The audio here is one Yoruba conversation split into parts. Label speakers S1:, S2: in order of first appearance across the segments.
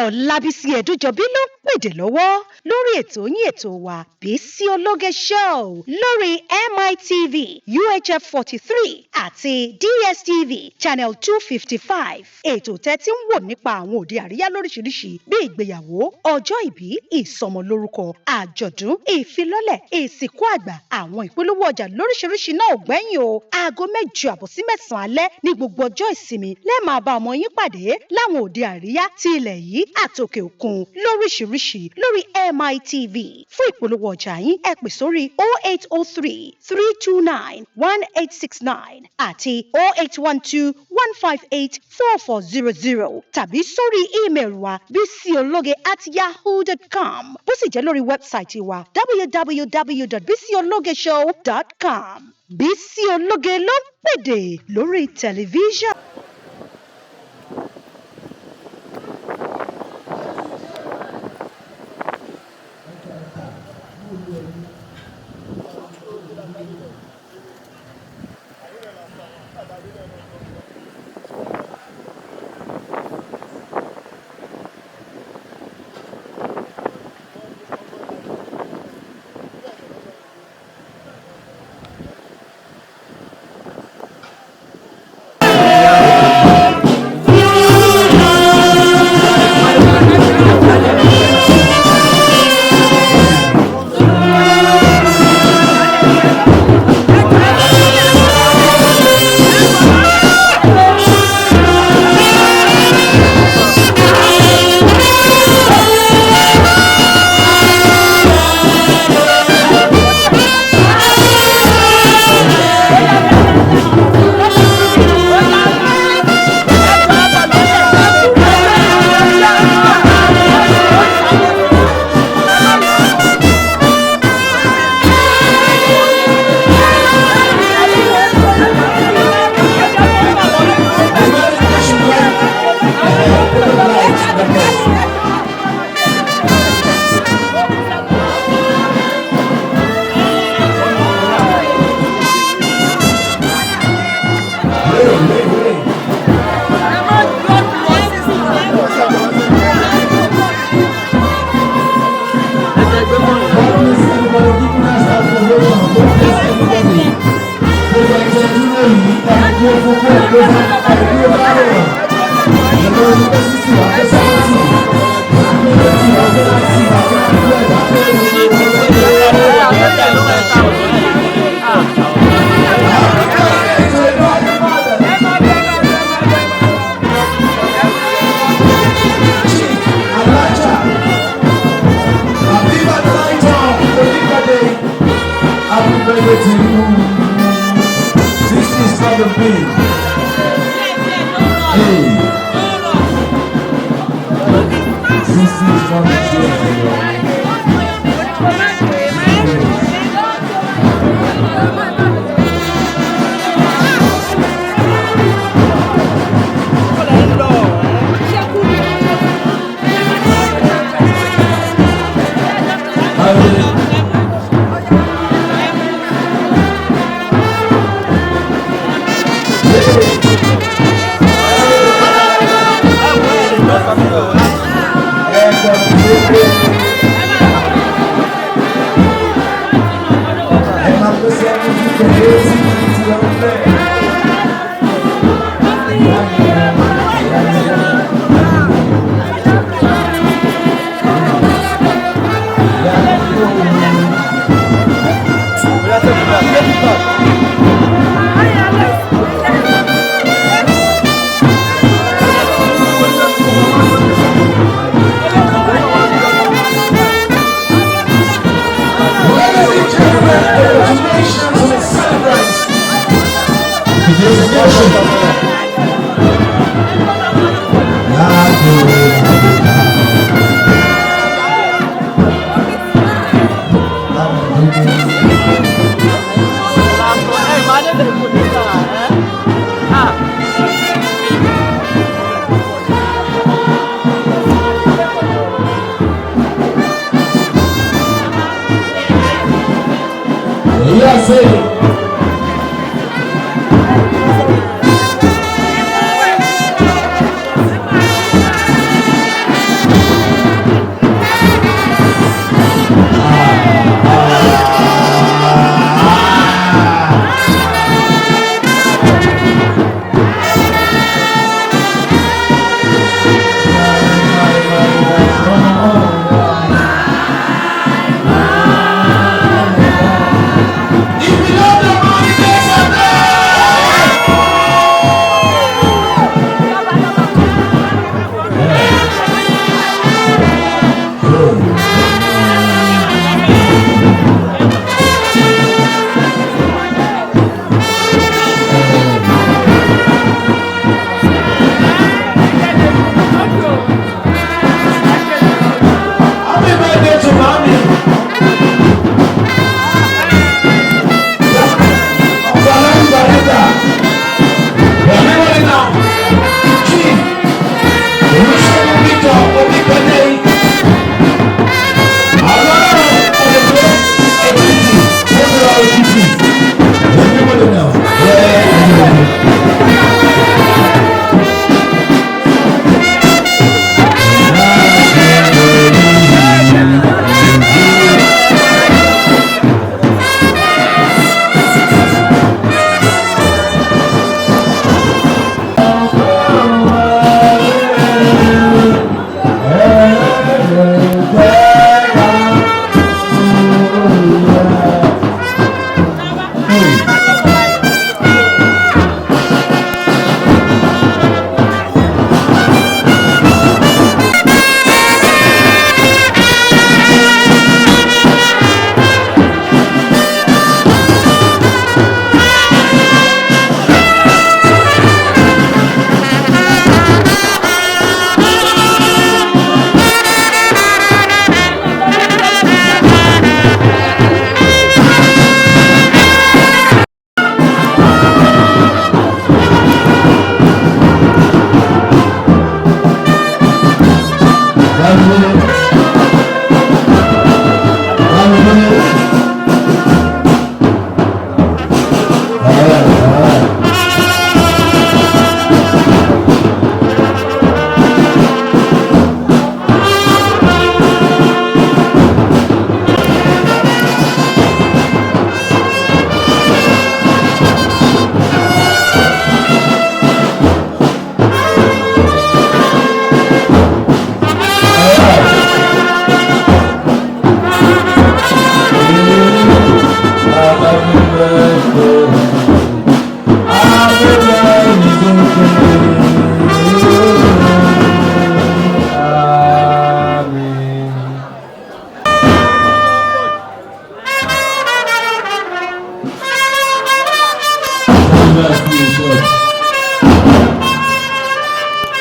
S1: Ọlábísí Ẹ̀dújọbí ló ń pèdè lọ́wọ́ lórí ètò yín ètò wa Bisi Ologe Show lórí MITV UHF 43 àti DSTV Channel 255. Ètò tẹ́tí ń wò nípa àwọn òde àríyá lóríṣiríṣi bí ìgbéyàwó, ọjọ́ ìbí, ìsọmọlórúkọ, àjọ̀dún, ìfilọ́lẹ̀, ìsìnkú àgbà, àwọn ìpolówó ọjà lóríṣiríṣi náà ò gbẹ́yìn o. Aago 8 sí 9 alẹ́ ní gbogbo ọjọ́ ìsinmi lẹ́ẹ̀ máa bá ọmọ yín pàdé láwọn òde àríyá ti ilẹ̀ yìí àtòkè òkun lóríṣiríṣi lórí MITV. Fún ìpolówó ọjà yín ẹ pè sórí 0803 329 1869 àti 0812 158 4400 tàbí sórí ímeèlì wa bisiologe@yahoo.com. Bó sì jẹ́ lórí wẹ́bsáìtì wa www.bisiologeshow.com. Bisi Ologe ló ń pèdè lórí tẹlifíṣàn.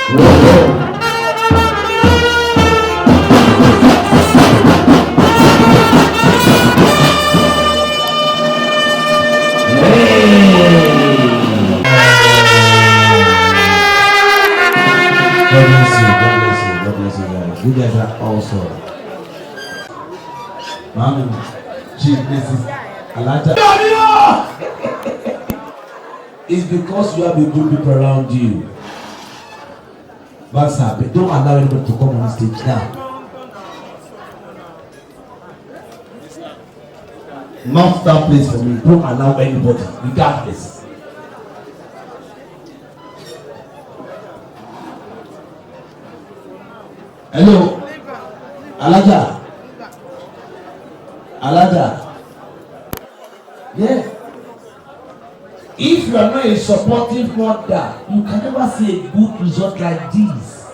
S2: God bless you guys. You guys are awesome. Mommy, Chief Mrs. Alata. It's because you have a good people around you. What's happening? Don't allow anybody to come on the stage now. Not that place for me. Don't allow anybody, regardless. Hello, Alaja. Yeah. If you are not a supportive mother, you can never see a good result like this.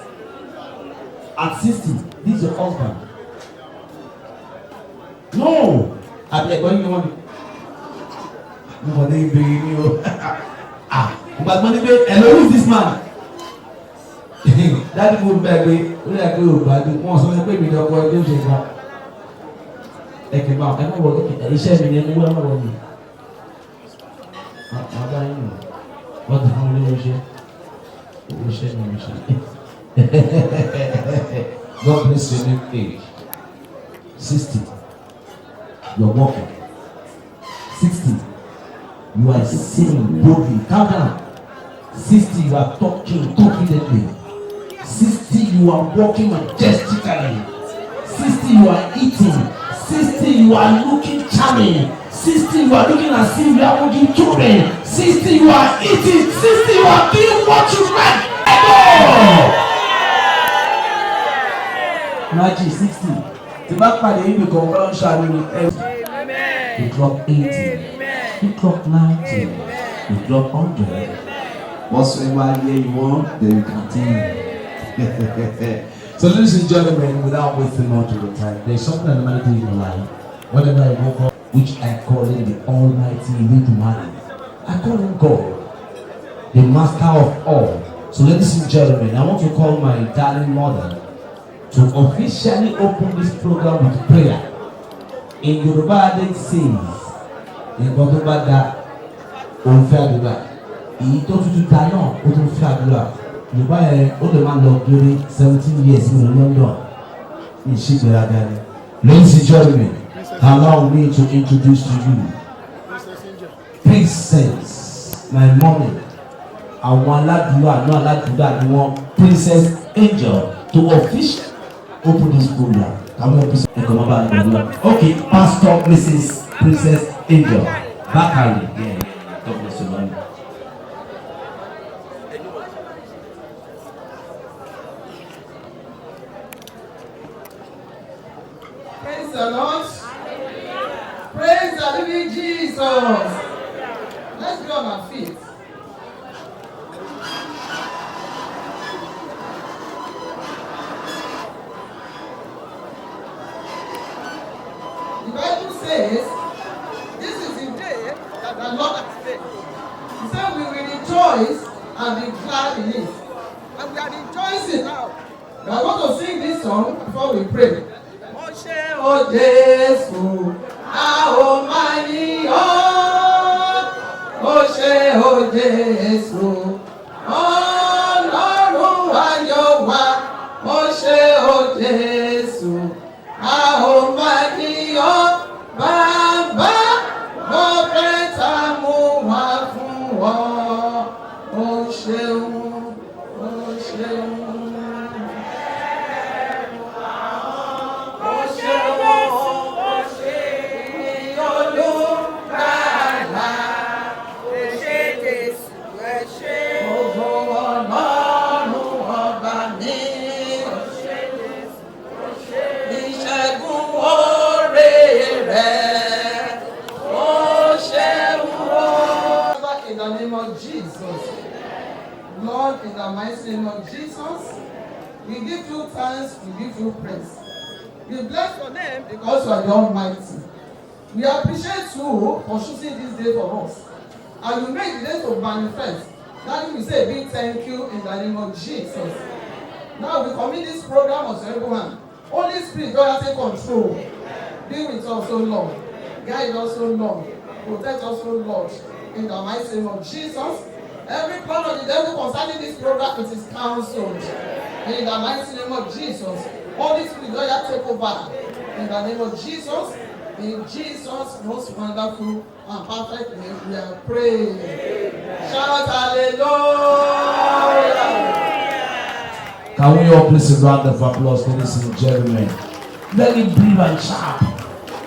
S2: At 60, this is your husband. No. At the going on. Nobody being you. But money, hello, who is this man? That would be we are good, but once on the baby, don't go to the car. Take him out. I'm not working. He said, "Me, I'm not working." What the hell is it? God bless your new age. 60. You're walking. 60. You are singing boldly. Count down. 60. You are talking confidently. 60. You are walking majestically. 60. You are eating. 60. You are looking charming. 60. You are looking as if you are looking children. 60. You are eating. 60. You are doing what you like. Magic 60. The back part of you become one shining. You clock 80. You clock 90. You clock 100. Whatsoever year you want, then you continue. So ladies and gentlemen, without wasting much of the time, there's something that I do in my life. Whenever I woke up, which I call him the Almighty Little I call him God, the Master of all. So ladies and gentlemen, I want to call my darling mother to officially open this program with prayer. In Yoruba, they say, in Godobada, on Fadula, he told you to die on, on Fadula. Yoruba, all the man loved during 17 years in London, in Shibuya. Ladies and gentlemen, allow me to introduce to you Princess, my mommy. I want Princess Angel to officially open this program. Okay, Pastor Mrs. Princess Angel. Bakari. Yeah. God bless you, man.
S3: Praise the Lord. Praise the living Jesus. Let's be on our feet. The Bible says, this is the day that the Lord has made. He said we will rejoice and be glad in it. And we are rejoicing now. We are going to sing this song before we pray. Oh Jésù, a ó máa yìn ọ́. Ó ṣé o Jésù, Ọlọ́run ayọ̀ wa. Ó ṣé o Jésù, a ó máa yìn ọ́. Bàbá, ọpẹ́ tá mú wá fún ọ. Ó ṣeun, ó ṣeun. In the name of Jesus, Lord, in the mighty name of Jesus, we give you thanks, we give you praise. We bless your name because you are the Almighty. We appreciate you for choosing this day for us. And you make the day to manifest Daddy, we say a big thank you in the name of Jesus. Now we commit this program unto everyone. Holy Spirit, God, take control. Be with us, O Lord. Guide us, O Lord. Protect us, O Lord. In the mighty name of Jesus. Every plan of the devil concerning this program, it is cancelled. In the mighty name of Jesus. Holy Spirit, God, take over. In the name of Jesus. In Jesus' most wonderful and perfect name, we are praying. Shout hallelujah.
S2: Can we all please a round of applause, ladies and gentlemen? Very brief and sharp.